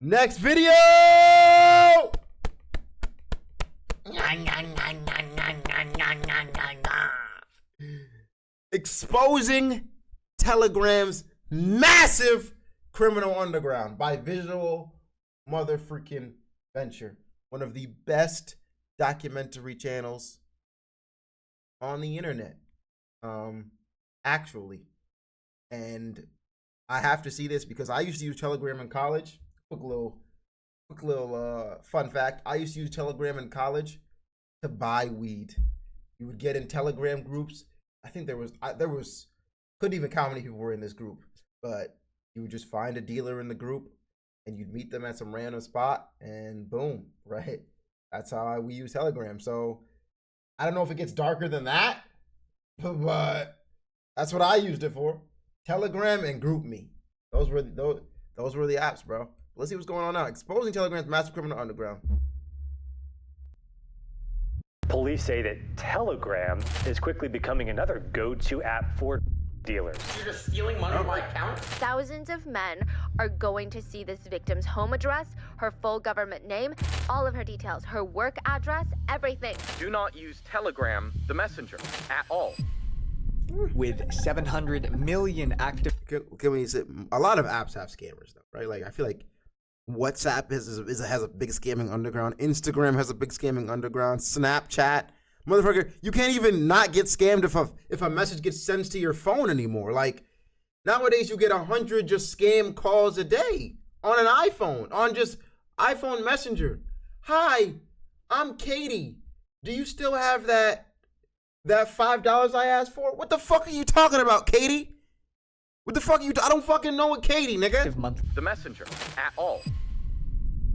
Next video! Exposing Telegram's massive criminal underground by Visual Motherfreaking Venture, one of the best documentary channels on the internet, actually. And I have to see this because I used to use Telegram in college. Quick little fun fact. I used to use Telegram in college to buy weed. You would get in Telegram groups. I think there was couldn't even count how many people were in this group, but you would just find a dealer in the group and you'd meet them at some random spot and boom, right? That's how we use Telegram. So I don't know if it gets darker than that, but that's what I used it for. Telegram and GroupMe. Those were the apps, bro. Let's see what's going on now. Exposing Telegram's massive criminal underground. Police say that Telegram is quickly becoming another go-to app for dealers. You're just stealing money from my account? Thousands of men are going to see this victim's home address, her full government name, all of her details, her work address, everything. Do not use Telegram, the messenger, at all. With 700 million active... Can we say, a lot of apps have scammers, though, right? Like, I feel like WhatsApp has a big scamming underground. Instagram has a big scamming underground. Snapchat. Motherfucker, you can't even not get scammed if a message gets sent to your phone anymore. Like, nowadays you get 100 just scam calls a day on an iPhone, on just iPhone Messenger. Hi, I'm Katie. Do you still have that $5 I asked for? What the fuck are you talking about, Katie? What the fuck are you? I don't fucking know what Katie, nigga. The messenger, at all.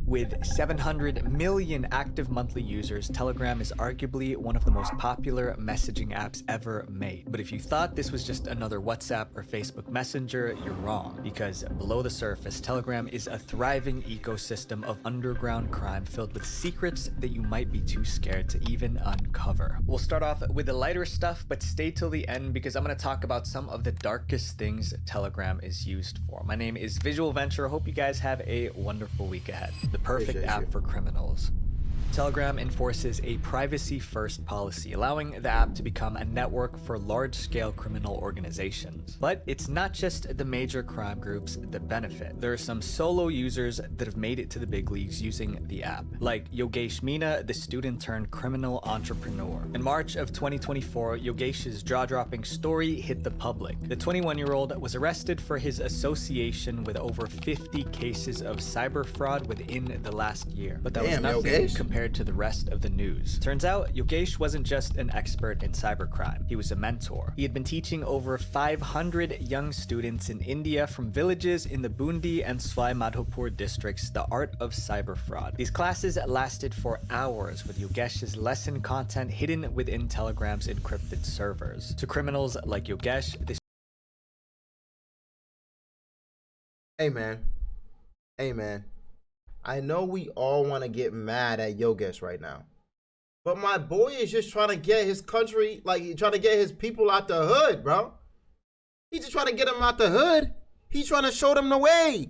With 700 million active monthly users, Telegram is arguably one of the most popular messaging apps ever made. But if you thought this was just another WhatsApp or Facebook Messenger, you're wrong. Because below the surface, Telegram is a thriving ecosystem of underground crime filled with secrets that you might be too scared to even uncover. We'll start off with the lighter stuff, but stay till the end because I'm going to talk about some of the darkest things Telegram is used for. My name is Visual Venture. Hope you guys have a wonderful week ahead. The perfect app for criminals. Telegram enforces a privacy-first policy, allowing the app to become a network for large-scale criminal organizations. But it's not just the major crime groups that benefit. There are some solo users that have made it to the big leagues using the app, like Yogesh Meena, the student-turned-criminal entrepreneur. In March of 2024, Yogesh's jaw-dropping story hit the public. The 21-year-old was arrested for his association with over 50 cases of cyber fraud within the last year. But that was nothing compared to the rest of the news. Turns out, Yogesh wasn't just an expert in cybercrime. He was a mentor. He had been teaching over 500 young students in India from villages in the Bundi and Svai Madhopur districts the art of cyber fraud. These classes lasted for hours with Yogesh's lesson content hidden within Telegram's encrypted servers. To criminals like Yogesh, this... Hey man. I know we all want to get mad at Yogesh right now, but my boy is just trying to get his country, like trying to get his people out the hood, bro. He's just trying to get them out the hood. He's trying to show them the way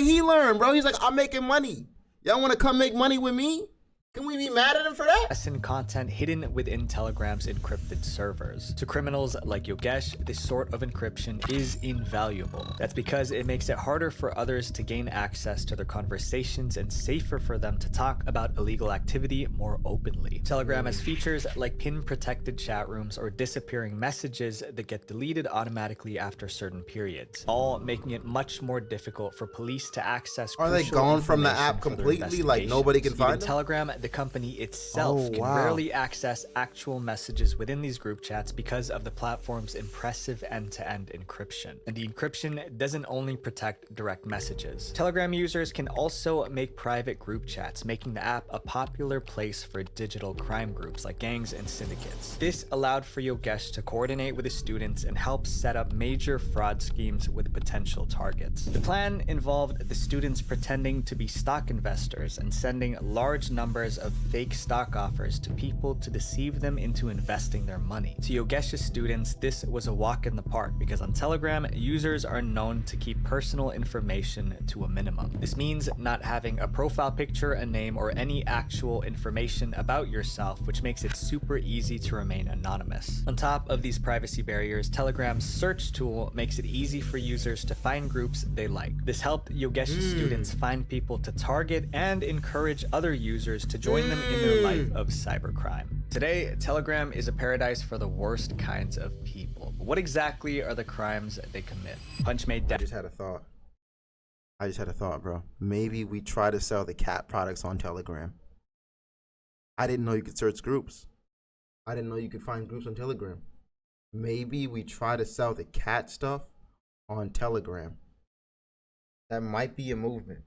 he learned, bro. He's like, I'm making money. Y'all want to come make money with me? Can we be mad at him for that? Lesson content hidden within Telegram's encrypted servers. To criminals like Yogesh, this sort of encryption is invaluable. That's because it makes it harder for others to gain access to their conversations and safer for them to talk about illegal activity more openly. Telegram has features like pin-protected chat rooms or disappearing messages that get deleted automatically after certain periods, all making it much more difficult for police to access. Are they gone from the app completely? Like nobody can find them? Telegram, the company itself can rarely access actual messages within these group chats because of the platform's impressive end-to-end encryption. And the encryption doesn't only protect direct messages. Telegram users can also make private group chats, making the app a popular place for digital crime groups like gangs and syndicates. This allowed for Yogesh to coordinate with his students and help set up major fraud schemes with potential targets. The plan involved the students pretending to be stock investors and sending large numbers scammers of fake stock offers to people to deceive them into investing their money. To Yogesha's students, this was a walk in the park because on Telegram, users are known to keep personal information to a minimum. This means not having a profile picture, a name, or any actual information about yourself, which makes it super easy to remain anonymous. On top of these privacy barriers, Telegram's search tool makes it easy for users to find groups they like. This helped Yogesha's students find people to target and encourage other users to join them in their life of cybercrime. Today, Telegram is a paradise for the worst kinds of people. But what exactly are the crimes they commit? Punchmade I just had a thought, bro. Maybe we try to sell the cat products on Telegram. I didn't know you could search groups. I didn't know you could find groups on Telegram. Maybe we try to sell the cat stuff on Telegram. That might be a movement.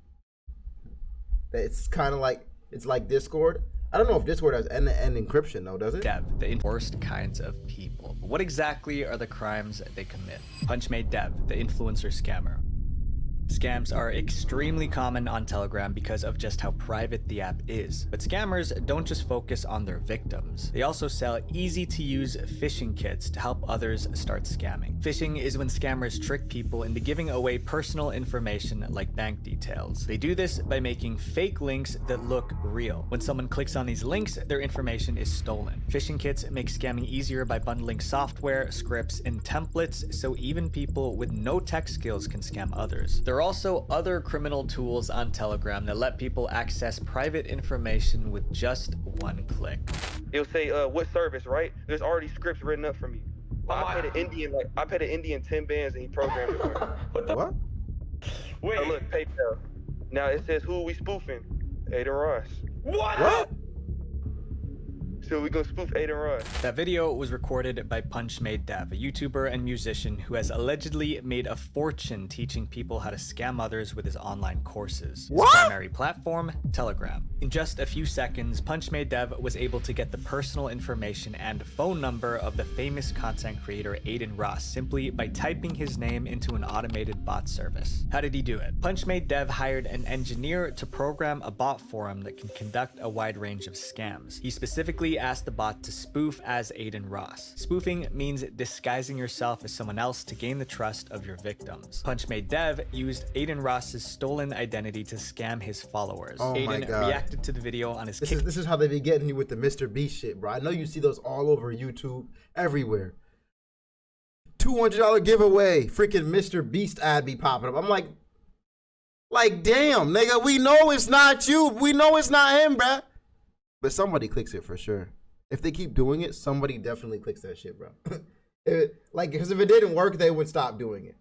It's kind of like, it's like Discord. I don't know if Discord has end-to-end encryption though, does it? Dev, the worst kinds of people. But what exactly are the crimes they commit? Punchmade Dev, the influencer scammer. Scams are extremely common on Telegram because of just how private the app is. But scammers don't just focus on their victims. They also sell easy-to-use phishing kits to help others start scamming. Phishing is when scammers trick people into giving away personal information like bank details. They do this by making fake links that look real. When someone clicks on these links, their information is stolen. Phishing kits make scamming easier by bundling software, scripts, and templates so even people with no tech skills can scam others. There are also other criminal tools on Telegram that let people access private information with just one click. It'll say what service, right? There's already scripts written up for me. I paid an Indian 10 bands and he programmed it for me. What? Wait. Oh, look, PayPal. Now it says who are we spoofing? Aiden Ross. What? So we gonna spoof Aiden Ross. That video was recorded by Punchmade Dev, a YouTuber and musician who has allegedly made a fortune teaching people how to scam others with his online courses. His primary platform, Telegram. In just a few seconds, Punchmade Dev was able to get the personal information and phone number of the famous content creator Aiden Ross simply by typing his name into an automated bot service. How did he do it? Punchmade Dev hired an engineer to program a bot for him that can conduct a wide range of scams. He specifically asked the bot to spoof as Aiden Ross. Spoofing means disguising yourself as someone else to gain the trust of your victims. Punchmade Dev used Aiden Ross's stolen identity to scam his followers. Oh my Aiden God. reacted to the video on his This is how they be getting you with the Mr. Beast shit, bro. I know you see those all over YouTube, everywhere. $200 giveaway, freaking Mr. Beast ad be popping up. I'm like, damn, nigga, we know it's not you. We know it's not him, bruh. But somebody clicks it for sure. If they keep doing it, somebody definitely clicks that shit, bro. Because if it didn't work, they would stop doing it.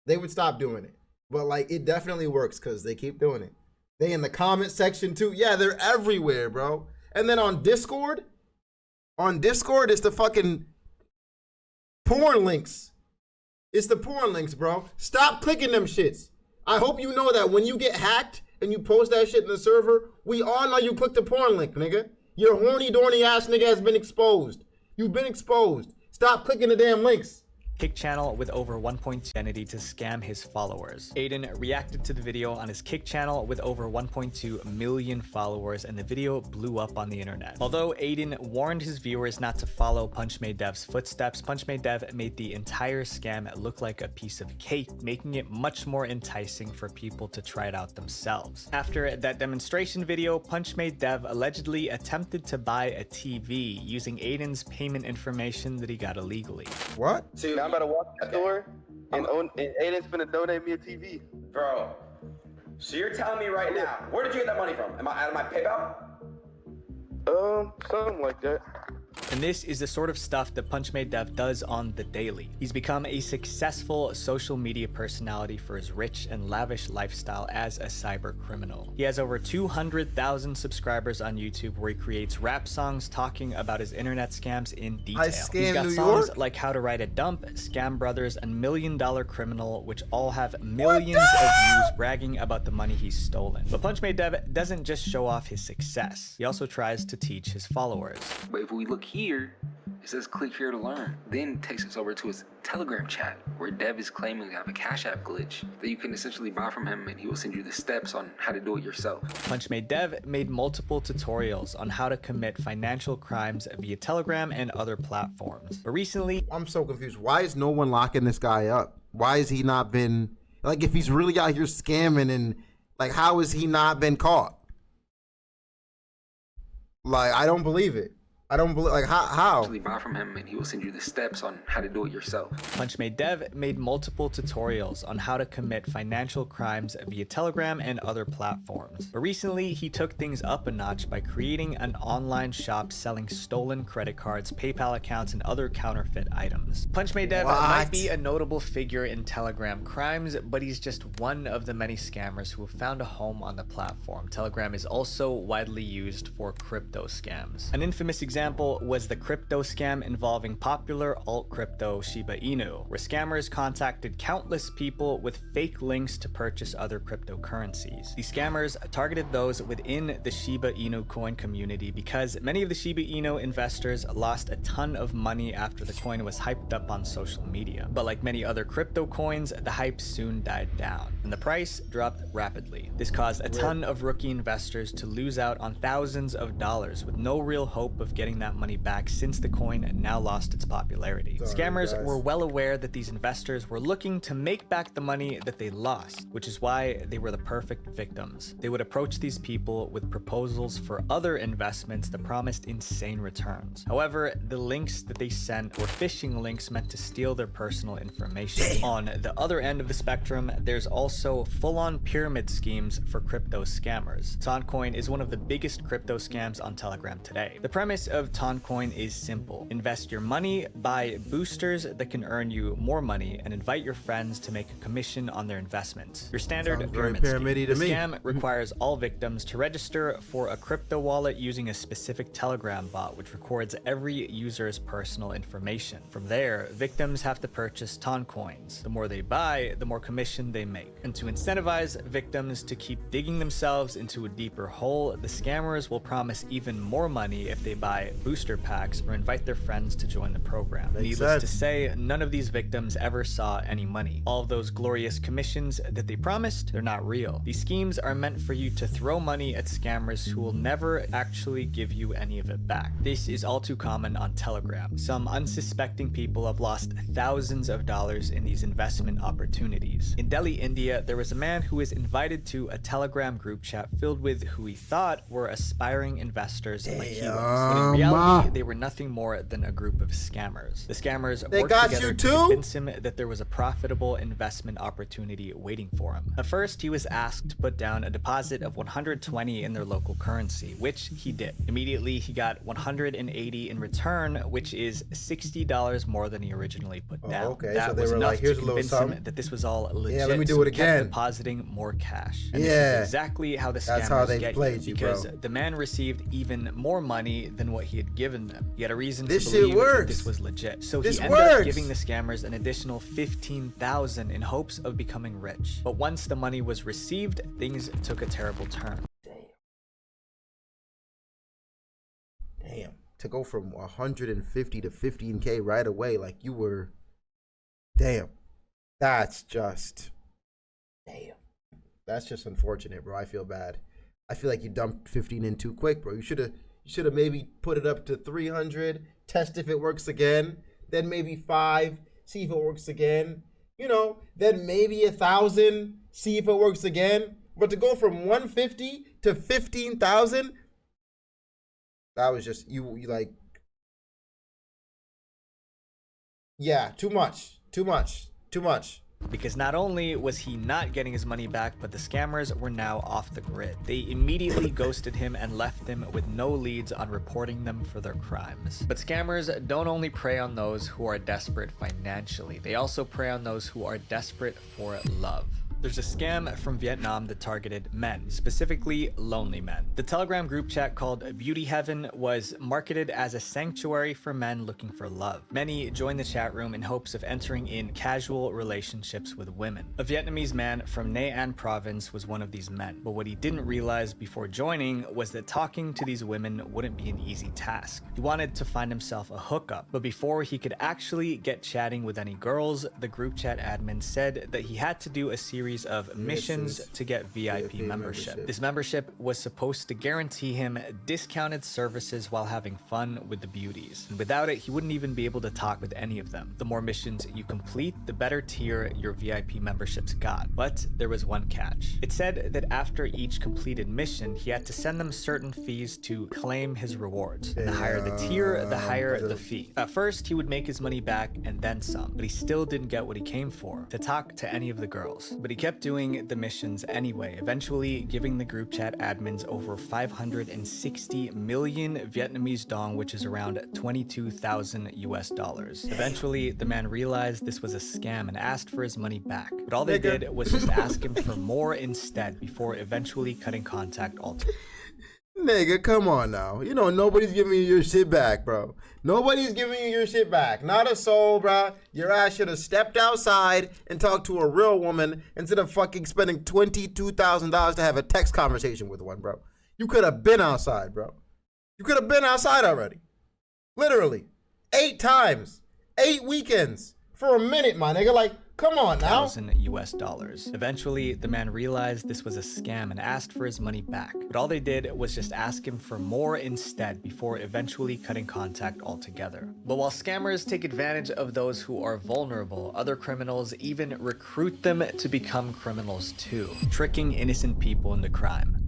They would stop doing it. But like, it definitely works because they keep doing it. They in the comment section too. Yeah, they're everywhere, bro. And then on Discord, it's the fucking porn links. It's the porn links, bro. Stop clicking them shits. I hope you know that when you get hacked and you post that shit in the server, we all know you clicked the porn link, nigga. Your horny, dorny ass nigga has been exposed. You've been exposed. Stop clicking the damn links. Kick channel with over 1.2 identity to scam his followers. Aiden reacted to the video on his Kick channel with over 1.2 million followers, and the video blew up on the internet. Although Aiden warned his viewers not to follow Punchmade Dev's footsteps, Punchmade Dev made the entire scam look like a piece of cake, making it much more enticing for people to try it out themselves. After that demonstration video, Punchmade Dev allegedly attempted to buy a TV using Aiden's payment information that he got illegally. What? Now I'm about to walk to the store and Aiden's finna donate me a TV. Bro, so you're telling me right now, where did you get that money from? Am I out of my PayPal? Something like that. And this is the sort of stuff that Punchmade Dev does on the daily. He's become a successful social media personality for his rich and lavish lifestyle as a cyber criminal. He has over 200,000 subscribers on YouTube where he creates rap songs talking about his internet scams in detail. He's got songs like How to Write a Dump, Scam Brothers, and $1 Million Criminal, which all have millions of views bragging about the money he's stolen. But Punchmade Dev doesn't just show off his success. He also tries to teach his followers. But if we look here, It says click here to learn. Then takes us over to his Telegram chat where Dev is claiming to have a Cash App glitch that you can essentially buy from him, and he will send you the steps on how to do it yourself. Punchmade Dev made multiple tutorials on how to commit financial crimes via Telegram and other platforms. But recently, I'm so confused. Why is no one locking this guy up? Why has he not been, like, if he's really out here scamming, and like, how has he not been caught? Like, I don't believe it. I don't believe, like, how? Actually buy from him, and he will send you the steps on how to do it yourself. Punchmade Dev made multiple tutorials on how to commit financial crimes via Telegram and other platforms. But recently, he took things up a notch by creating an online shop selling stolen credit cards, PayPal accounts, and other counterfeit items. Punchmade Dev might be a notable figure in Telegram crimes, but he's just one of the many scammers who have found a home on the platform. Telegram is also widely used for crypto scams. An infamous example was the crypto scam involving popular alt crypto Shiba Inu, where scammers contacted countless people with fake links to purchase other cryptocurrencies. These scammers targeted those within the Shiba Inu coin community because many of the Shiba Inu investors lost a ton of money after the coin was hyped up on social media. But like many other crypto coins, the hype soon died down and the price dropped rapidly. This caused a ton of rookie investors to lose out on thousands of dollars with no real hope of getting that money back since the coin now lost its popularity. Scammers were well aware that these investors were looking to make back the money that they lost, which is why they were the perfect victims. They would approach these people with proposals for other investments that promised insane returns. However, the links that they sent were phishing links meant to steal their personal information. On the other end of the spectrum, there's also full-on pyramid schemes for crypto scammers. Toncoin is one of the biggest crypto scams on Telegram today. The premise of Toncoin is simple. Invest your money, buy boosters that can earn you more money, and invite your friends to make a commission on their investments. Your standard pyramid scheme. The scam requires all victims to register for a crypto wallet using a specific Telegram bot, which records every user's personal information. From there, victims have to purchase Toncoins. The more they buy, the more commission they make. And to incentivize victims to keep digging themselves into a deeper hole, the scammers will promise even more money if they buy booster packs or invite their friends to join the program. Needless to say, none of these victims ever saw any money. All of those glorious commissions that they promised, they're not real. These schemes are meant for you to throw money at scammers who will never actually give you any of it back. This is all too common on Telegram. Some unsuspecting people have lost thousands of dollars in these investment opportunities. In Delhi, India, there was a man who was invited to a Telegram group chat filled with who he thought were aspiring investors like he was. But in reality, they were nothing more than a group of scammers. The scammers worked together to convince him that there was a profitable investment opportunity waiting for him. At first, he was asked to put down a deposit of 120 in their local currency, which he did. Immediately, he got 180 in return, which is $60 more than he originally put down. Okay, that so they was were enough like, here's to a little convince something. him that this was all legit. Yeah, let me do so it he kept again. depositing more cash. And Yeah. this is exactly how the scammers That's how they get played you, you, because bro. the man received even more money than what he had given them. He had a reason This to shit believe that works. this was legit. So This he ended up works. giving the scammers an additional $15,000 in hopes of becoming rich. But once the money was received, things took a terrible turn. Damn. To go from 150 to 15K right away, like you were. Damn. That's just. Damn. That's just unfortunate, bro. I feel bad. I feel like you dumped 15 in too quick, bro. You should have maybe put it up to 300, test if it works again, then maybe 5, see if it works again. You know, then maybe 1,000, see if it works again. But to go from 150 to 15,000, that was just you like. Yeah, too much. Because not only was he not getting his money back, but the scammers were now off the grid. They immediately ghosted him and left him with no leads on reporting them for their crimes. But scammers don't only prey on those who are desperate financially, they also prey on those who are desperate for love. There's a scam from Vietnam that targeted men, specifically lonely men. The Telegram group chat called Beauty Heaven was marketed as a sanctuary for men looking for love. Many joined the chat room in hopes of entering in casual relationships with women. A Vietnamese man from Nay An province was one of these men, but what he didn't realize before joining was that talking to these women wouldn't be an easy task. He wanted to find himself a hookup, but before he could actually get chatting with any girls, the group chat admin said that he had to do a series of missions to get VIP membership. This membership was supposed to guarantee him discounted services while having fun with the beauties. And without it, he wouldn't even be able to talk with any of them. The more missions you complete, the better tier your VIP memberships got. But there was one catch. It said that after each completed mission, he had to send them certain fees to claim his rewards. And the higher the tier, the higher the fee. At first, he would make his money back and then some, but he still didn't get what he came for, to talk to any of the girls. But he kept doing the missions anyway, eventually giving the group chat admins over 560 million Vietnamese dong, which is around 22,000 US dollars. Eventually, the man realized this was a scam and asked for his money back. But all they did was just ask him for more instead before eventually cutting contact altogether. Nigga, come on now. You know, nobody's giving you your shit back, bro. Nobody's giving you your shit back. Not a soul, bro. Your ass should have stepped outside and talked to a real woman instead of fucking spending $22,000 to have a text conversation with one, bro. You could have been outside, bro. You could have been outside already. Literally. 8 times. 8 weekends. For a minute, my nigga. Like, come on now. US dollars. Eventually, the man realized this was a scam and asked for his money back. But all they did was just ask him for more instead before eventually cutting contact altogether. But while scammers take advantage of those who are vulnerable, other criminals even recruit them to become criminals too, tricking innocent people into crime.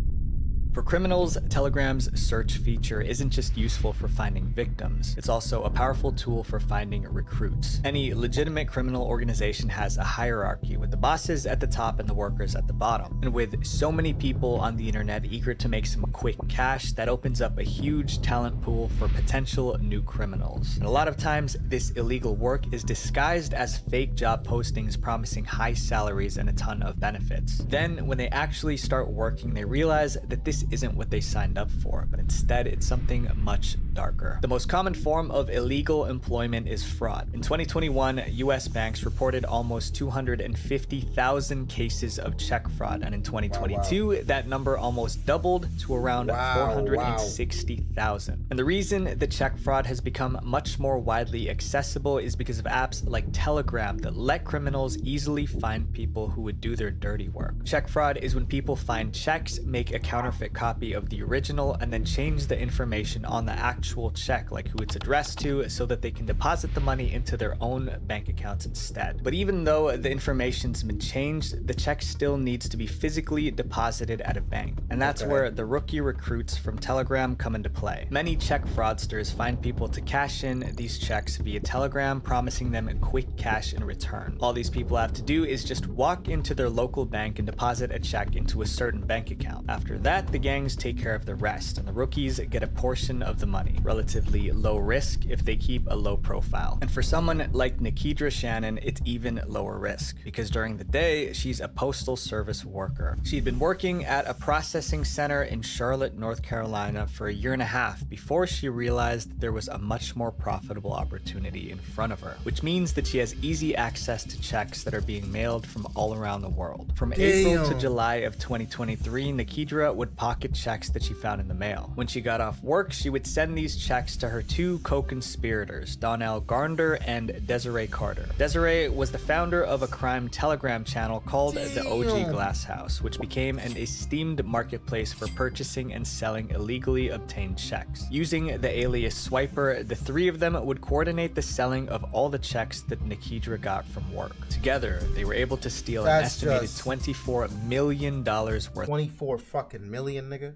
For criminals, Telegram's search feature isn't just useful for finding victims, it's also a powerful tool for finding recruits. Any legitimate criminal organization has a hierarchy, with the bosses at the top and the workers at the bottom. And with so many people on the internet eager to make some quick cash, that opens up a huge talent pool for potential new criminals. And a lot of times, this illegal work is disguised as fake job postings promising high salaries and a ton of benefits. Then, when they actually start working, they realize that this isn't what they signed up for, but instead it's something much darker. The most common form of illegal employment is fraud. In 2021, US banks reported almost 250,000 cases of check fraud, and in 2022, that number almost doubled to around 460,000. And the reason the check fraud has become much more widely accessible is because of apps like Telegram that let criminals easily find people who would do their dirty work. Check fraud is when people find checks, make a counterfeit copy of the original, and then change the information on the actual check, like who it's addressed to, so that they can deposit the money into their own bank accounts instead. But even though the information's been changed, the check still needs to be physically deposited at a bank. And that's where the rookie recruits from Telegram come into play. Many check fraudsters find people to cash in these checks via Telegram, promising them quick cash in return. All these people have to do is just walk into their local bank and deposit a check into a certain bank account. After that, the gangs take care of the rest, and the rookies get a portion of the money. Relatively low risk if they keep a low profile. And for someone like Nikidra Shannon, it's even lower risk, because during the day, she's a postal service worker. She'd been working at a processing center in Charlotte, North Carolina for a year and a half before she realized there was a much more profitable opportunity in front of her, which means that she has easy access to checks that are being mailed from all around the world. From April to July of 2023, Nikidra would pocket checks that she found in the mail. When she got off work, she would send these checks to her 2 co-conspirators, Donnell Garnder and Desiree Carter. Desiree was the founder of a crime Telegram channel called the OG Glass House, which became an esteemed marketplace for purchasing and selling illegally obtained checks. Using the alias Swiper, the 3 of them would coordinate the selling of all the checks that Nikidra got from work. Together, they were able to steal an estimated $24 million worth. 24 fucking million, nigga.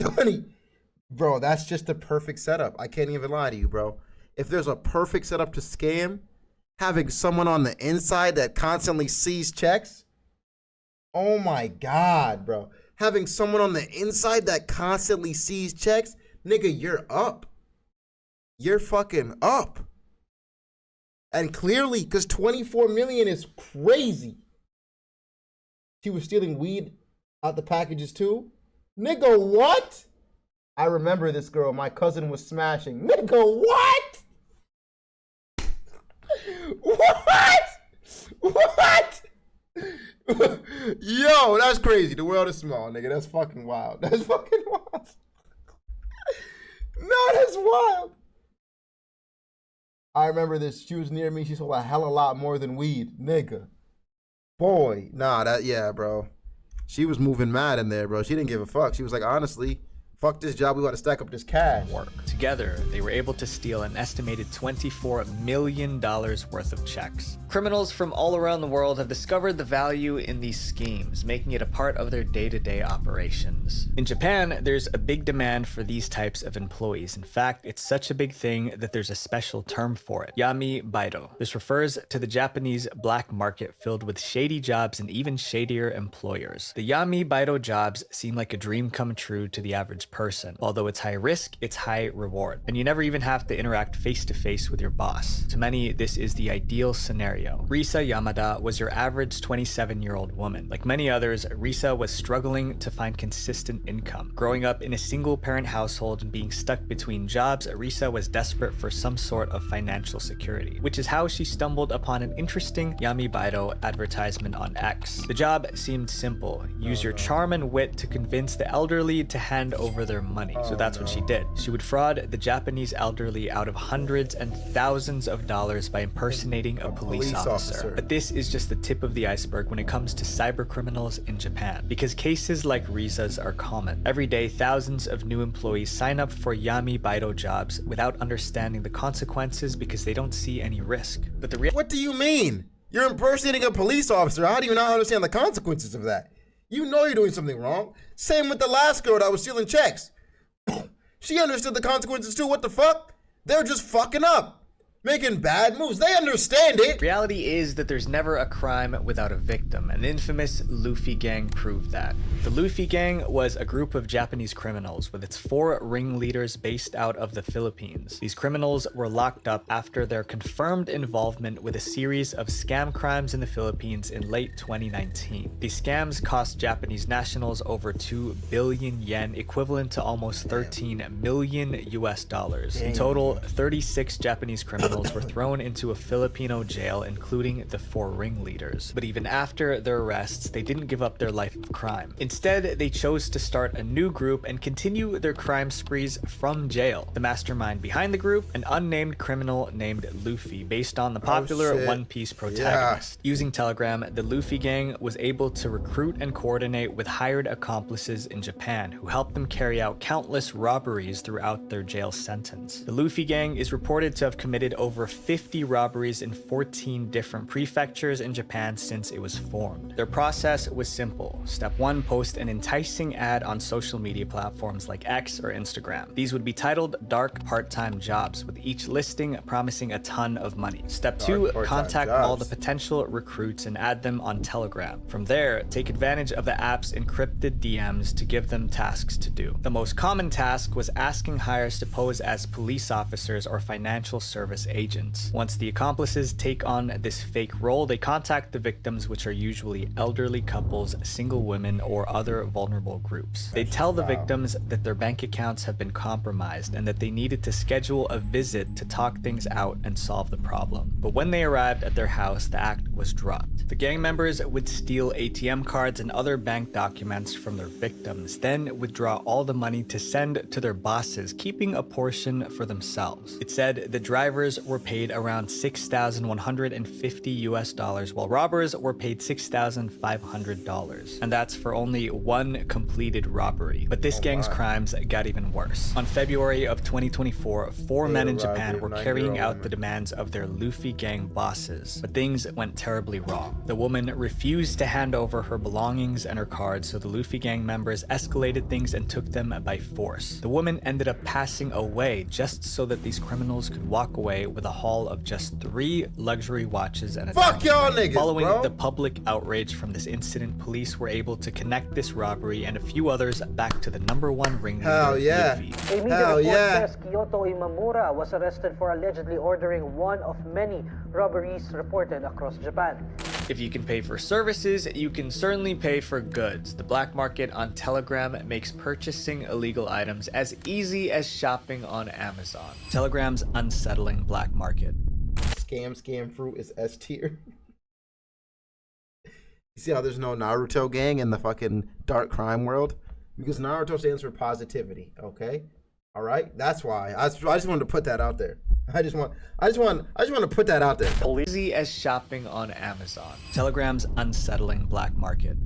20. Bro, that's just the perfect setup. I can't even lie to you, bro. If there's a perfect setup to scam, having someone on the inside that constantly sees checks. Oh my God, bro. Having someone on the inside that constantly sees checks, nigga, you're up. You're fucking up. And clearly, because 24 million is crazy. she was stealing weed out the packages too. Nigga, what? I remember this girl. My cousin was smashing. Nigga, what? What? What? Yo, that's crazy. The world is small, nigga. That's fucking wild. That's fucking wild. No, that's wild. I remember this. She was near me. She sold a hell of a lot more than weed, nigga. Boy, nah, yeah, bro. She was moving mad in there, bro. She didn't give a fuck. She was like, honestly, fuck this job. We got to stack up this cash. Together, they were able to steal an estimated $24 million worth of checks. Criminals from all around the world have discovered the value in these schemes, making it a part of their day-to-day operations. In Japan, there's a big demand for these types of employees. In fact, it's such a big thing that there's a special term for it, yami baito. This refers to the Japanese black market filled with shady jobs and even shadier employers. The yami baito jobs seem like a dream come true to the average person. Although it's high risk, it's high reward, and you never even have to interact face-to-face with your boss. To many, this is the ideal scenario. Risa Yamada was your average 27-year-old woman. Like many others, Risa was struggling to find consistent income. Growing up in a single-parent household and being stuck between jobs, Risa was desperate for some sort of financial security, which is how she stumbled upon an interesting yami baito advertisement on X. The job seemed simple. Use your charm and wit to convince the elderly to hand over their money. So that's what she did. She would fraud the Japanese elderly out of hundreds and thousands of dollars by impersonating a police officer. But this is just the tip of the iceberg when it comes to cyber criminals in Japan, because cases like Risa's are common. Every day, thousands of new employees sign up for yami baito jobs without understanding the consequences because they don't see any risk. But what do you mean? You're impersonating a police officer. How do you not understand the consequences of that? You know you're doing something wrong. Same with the last girl that was stealing checks. She understood the consequences too. What the fuck? They're just fucking up. Making bad moves. They understand it. Reality is that there's never a crime without a victim. An infamous Luffy gang proved that. The Luffy gang was a group of Japanese criminals with its 4 ringleaders based out of the Philippines. These criminals were locked up after their confirmed involvement with a series of scam crimes in the Philippines in late 2019. These scams cost Japanese nationals over 2 billion yen, equivalent to almost 13 million US dollars. In total, 36 Japanese criminals were thrown into a Filipino jail, including the 4 ringleaders. But even after their arrests, they didn't give up their life of crime. Instead, they chose to start a new group and continue their crime sprees from jail. The mastermind behind the group, an unnamed criminal named Luffy, based on the popular One Piece protagonist. Using Telegram, the Luffy gang was able to recruit and coordinate with hired accomplices in Japan who helped them carry out countless robberies throughout their jail sentence. The Luffy gang is reported to have committed over 50 robberies in 14 different prefectures in Japan since it was formed. Their process was simple. Step 1, post an enticing ad on social media platforms like X or Instagram. These would be titled dark part-time jobs, with each listing promising a ton of money. Step 2, contact all the potential recruits and add them on Telegram. From there, take advantage of the app's encrypted DMs to give them tasks to do. The most common task was asking hires to pose as police officers or financial service agents. Once the accomplices take on this fake role, they contact the victims, which are usually elderly couples, single women, or other vulnerable groups. They tell the victims that their bank accounts have been compromised and that they needed to schedule a visit to talk things out and solve the problem. But when they arrived at their house, the act was dropped. The gang members would steal ATM cards and other bank documents from their victims, then withdraw all the money to send to their bosses, keeping a portion for themselves. It said the drivers were paid around $6,150 US dollars, while robbers were paid $6,500. And that's for only one completed robbery. But this gang's crimes got even worse. On February of 2024, 4 men in Japan were carrying out the demands of their Luffy gang bosses. But things went terribly wrong. The woman refused to hand over her belongings and her cards, so the Luffy gang members escalated things and took them by force. The woman ended up passing away just so that these criminals could walk away with a haul of just 3 luxury watches and a fuck y'all niggas, Following bro. the public outrage from this incident, police were able to connect this robbery and a few others back to the #1 ringleader, Hell yeah. Luffy. A media report says Kyoto Imamura was arrested for allegedly ordering one of many robberies reported across Japan. If you can pay for services, you can certainly pay for goods. The black market on Telegram makes purchasing illegal items as easy as shopping on Amazon. Telegram's unsettling black market. Scam fruit is S tier. You see how there's no Naruto gang in the fucking dark crime world? Because Naruto stands for positivity, okay? All right? That's why. I just wanted to put that out there. I just want to put that out there. Easy as shopping on Amazon. Telegram's unsettling black market.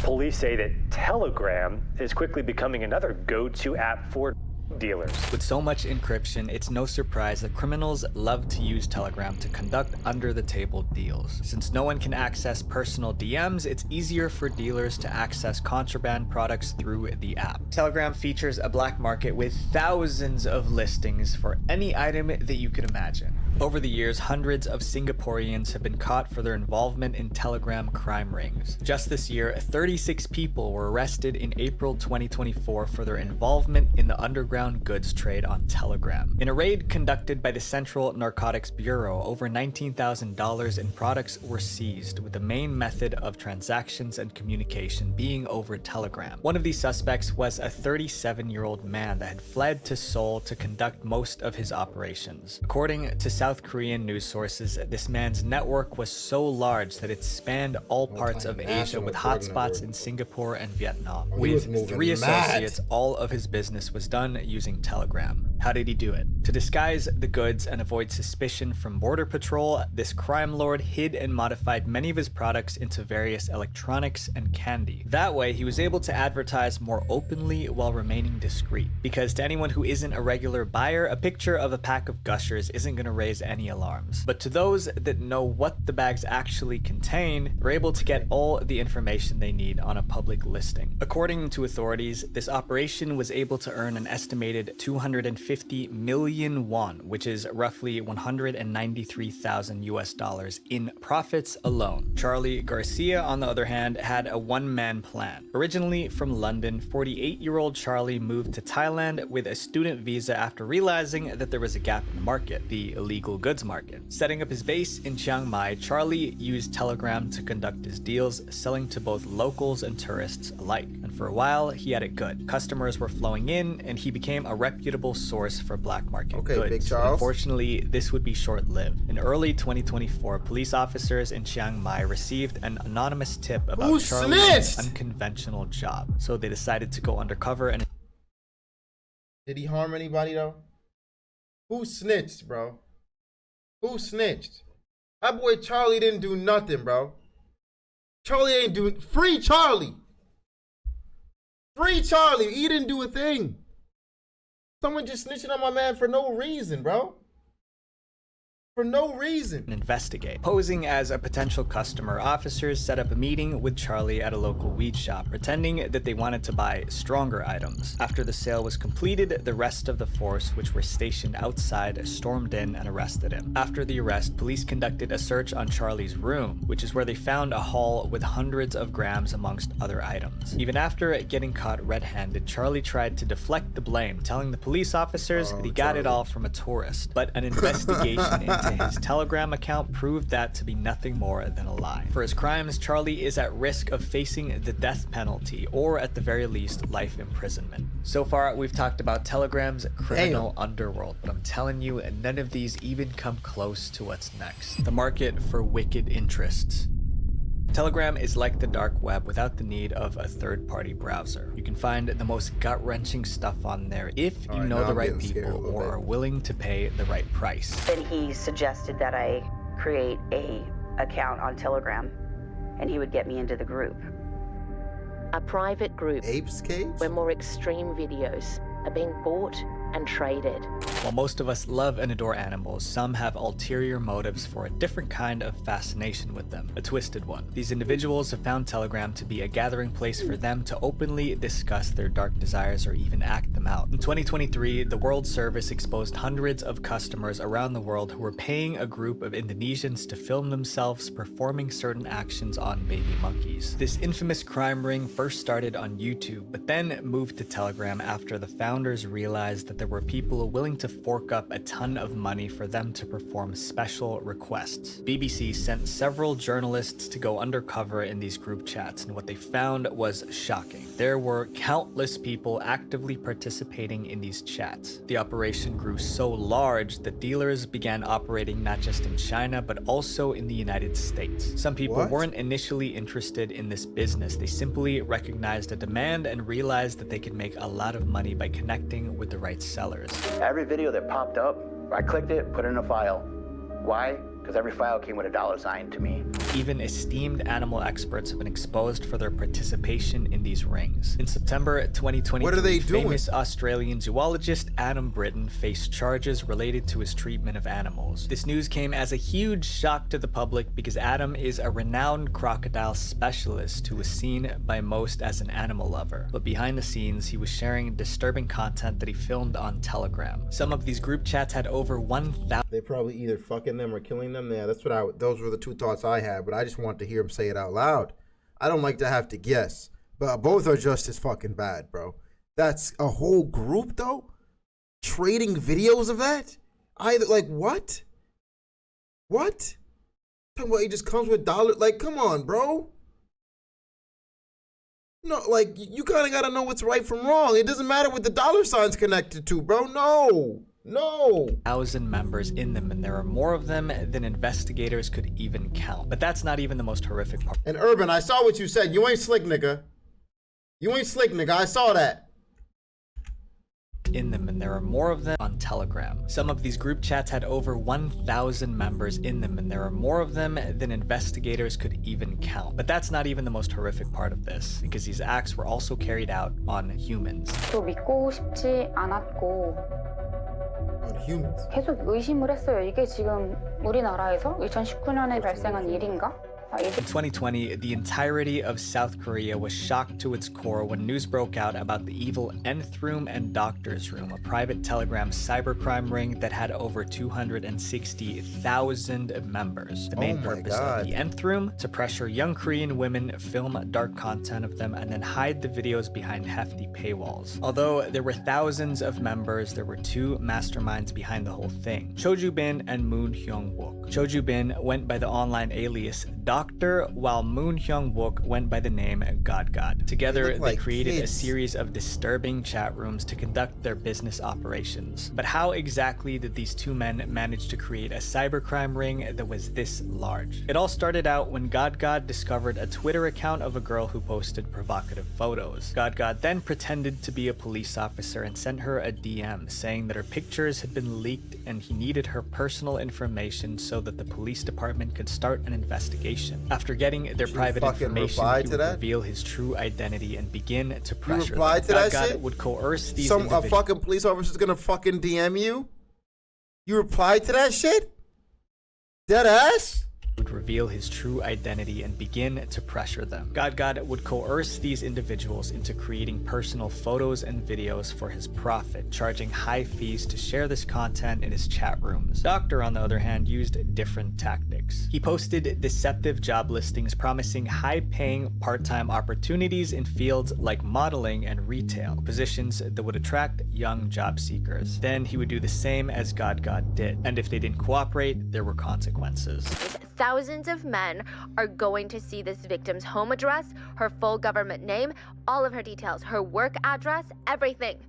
Police say that Telegram is quickly becoming another go-to app for dealers. With so much encryption, it's no surprise that criminals love to use Telegram to conduct under-the-table deals. Since no one can access personal DMs, it's easier for dealers to access contraband products through the app. Telegram features a black market with thousands of listings for any item that you could imagine. Over the years, hundreds of Singaporeans have been caught for their involvement in Telegram crime rings. Just this year, 36 people were arrested in April 2024 for their involvement in the underground goods trade on Telegram. In a raid conducted by the Central Narcotics Bureau, over $19,000 in products were seized, with the main method of transactions and communication being over Telegram. One of these suspects was a 37-year-old man that had fled to Seoul to conduct most of his operations. According to South Korean news sources, this man's network was so large that it spanned all parts of Asia, with hotspots in Singapore and Vietnam. With 3 associates, all of his business was done using Telegram. How did he do it? To disguise the goods and avoid suspicion from Border Patrol, this crime lord hid and modified many of his products into various electronics and candy. That way, he was able to advertise more openly while remaining discreet. Because to anyone who isn't a regular buyer, a picture of a pack of Gushers isn't going to raise any alarms. But to those that know what the bags actually contain, they're able to get all the information they need on a public listing. According to authorities, this operation was able to earn an estimated 250 million won, which is roughly 193,000 US dollars in profits alone. Charlie Garcia, on the other hand, had a one-man plan. Originally from London, 48-year-old Charlie moved to Thailand with a student visa after realizing that there was a gap in the market, the illegal goods market. Setting up his base in Chiang Mai, Charlie used Telegram to conduct his deals, selling to both locals and tourists alike. And for a while, he had it good. Customers were flowing in, and he became a reputable source for black market goods. Big Charles. Unfortunately, this would be short-lived. In early 2024, police officers in Chiang Mai received an anonymous tip about Charlie's unconventional job. So they decided to go undercover and... Did he harm anybody though? Who snitched, bro? Who snitched? That boy Charlie didn't do nothing, bro. Charlie ain't doing... Free Charlie! Free Charlie! He didn't do a thing. Someone just snitching on my man for no reason, bro. For no reason. Investigate. Posing as a potential customer, officers set up a meeting with Charlie at a local weed shop, pretending that they wanted to buy stronger items. After the sale was completed, the rest of the force, which were stationed outside, stormed in and arrested him. After the arrest, police conducted a search on Charlie's room, which is where they found a haul with hundreds of grams amongst other items. Even after getting caught red-handed, Charlie tried to deflect the blame, telling the police officers that he got it all from a tourist. But an investigation into his Telegram account proved that to be nothing more than a lie. For his crimes, Charlie is at risk of facing the death penalty, or at the very least, life imprisonment. So far, we've talked about Telegram's criminal underworld, but I'm telling you, none of these even come close to what's next. The market for wicked interests. Telegram is like the dark web without the need of a third-party browser. You can find the most gut-wrenching stuff on there if you know the right people or are willing to pay the right price. Then he suggested that I create a account on Telegram, and he would get me into the group. A private group Apes Cage? where more extreme videos are being bought and traded. While most of us love and adore animals, some have ulterior motives for a different kind of fascination with them, a twisted one. These individuals have found Telegram to be a gathering place for them to openly discuss their dark desires or even act them out. In 2023, the World Service exposed hundreds of customers around the world who were paying a group of Indonesians to film themselves performing certain actions on baby monkeys. This infamous crime ring first started on YouTube, but then moved to Telegram after the founders realized that there were people willing to fork up a ton of money for them to perform special requests. BBC sent several journalists to go undercover in these group chats, and what they found was shocking. There were countless people actively participating in these chats. The operation grew so large that dealers began operating not just in China, but also in the United States. Some people weren't initially interested in this business. They simply recognized a demand and realized that they could make a lot of money by connecting with the right sellers. Every video that popped up, I clicked it, put it in a file. Why? Because every file came with a $sign to me. Even esteemed animal experts have been exposed for their participation in these rings. In September 2020, what are they doing? Famous Australian zoologist Adam Britton faced charges related to his treatment of animals. This news came as a huge shock to the public because Adam is a renowned crocodile specialist who was seen by most as an animal lover. But behind the scenes, he was sharing disturbing content that he filmed on Telegram. Some of these group chats had over 1,000. They probably either fucking them or killing them. Yeah, that's what those were the two thoughts I had, but I just want to hear him say it out loud. I don't like to have to guess, but both are just as fucking bad, bro. That's a whole group, though? Trading videos of that? Like, what? What? Talking about he just comes with $. Like, come on, bro. No, like, you kind of got to know what's right from wrong. It doesn't matter what the $sign's connected to, bro. No. 1,000 members in them, and there are more of them than investigators could even count. But that's not even the most horrific part. And Urban, I saw what you said. You ain't slick, nigga. You ain't slick, nigga. I saw that. In them, and there are more of them on Telegram. Some of these group chats had over 1,000 members in them, and there are more of them than investigators could even count. But that's not even the most horrific part of this, because these acts were also carried out on humans. 또 믿고 싶지 않았고 humans. 계속 의심을 했어요. 이게 지금 우리나라에서 2019년에 발생한 일인가? In 2020, the entirety of South Korea was shocked to its core when news broke out about the evil Nth Room and Doctor's Room, a private Telegram cybercrime ring that had over 260,000 members. The main purpose of the Nth Room, to pressure young Korean women, film dark content of them, and then hide the videos behind hefty paywalls. Although there were thousands of members, there were two masterminds behind the whole thing: Cho Ju-bin and Moon Hyung-wook. Cho Ju-bin went by the online alias Doctor, while Moon Hyung-wook went by the name God. Together, they created a series of disturbing chat rooms to conduct their business operations. But how exactly did these two men manage to create a cybercrime ring that was this large? It all started out when God discovered a Twitter account of a girl who posted provocative photos. God then pretended to be a police officer and sent her a DM saying that her pictures had been leaked and he needed her personal information so that the police department could start an investigation. After getting their private information, he would reveal his true identity and begin to pressure them. God would coerce these individuals. A fucking police officer's gonna fucking DM you? You replied to that shit? Dead ass? Would reveal his true identity and begin to pressure them. God would coerce these individuals into creating personal photos and videos for his profit, charging high fees to share this content in his chat rooms. Doctor, on the other hand, used different tactics. He posted deceptive job listings promising high-paying part-time opportunities in fields like modeling and retail, positions that would attract young job seekers. Then he would do the same as God did, and if they didn't cooperate, there were consequences. Thousands of men are going to see this victim's home address, her full government name, all of her details, her work address, everything.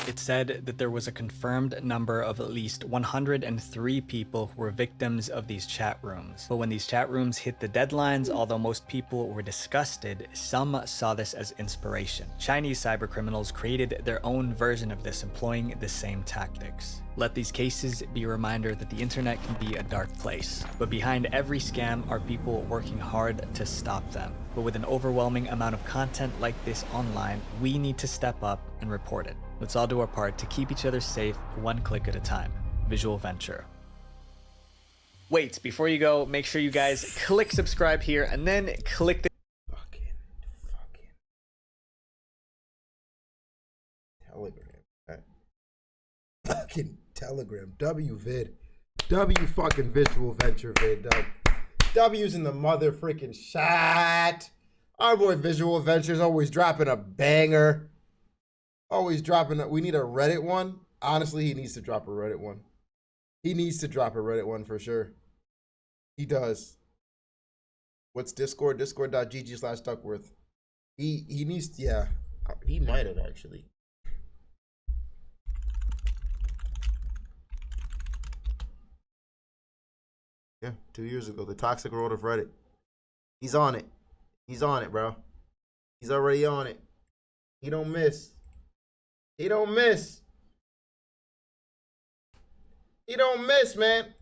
It said that there was a confirmed number of at least 103 people who were victims of these chat rooms. But when these chat rooms hit the deadlines, although most people were disgusted, some saw this as inspiration. Chinese cybercriminals created their own version of this, employing the same tactics. Let these cases be a reminder that the internet can be a dark place, but behind every scam are people working hard to stop them. But with an overwhelming amount of content like this online, we need to step up and report it. Let's all do our part to keep each other safe, one click at a time. Visual Venture. Wait, before you go, make sure you guys click subscribe here and then click the Telegram. W fucking Visual Venture vid, dog. W's in the mother freaking shot. Our boy Visual Venture's always dropping a banger. Always dropping we need a Reddit one. Honestly, he needs to drop a Reddit one. He needs to drop a Reddit one for sure. He does. What's Discord? Discord.gg/Duckworth. He needs, yeah. He might have actually. Yeah, 2 years ago. The Toxic World of Reddit. He's on it. He's on it, bro. He's already on it. He don't miss. He don't miss. He don't miss, man.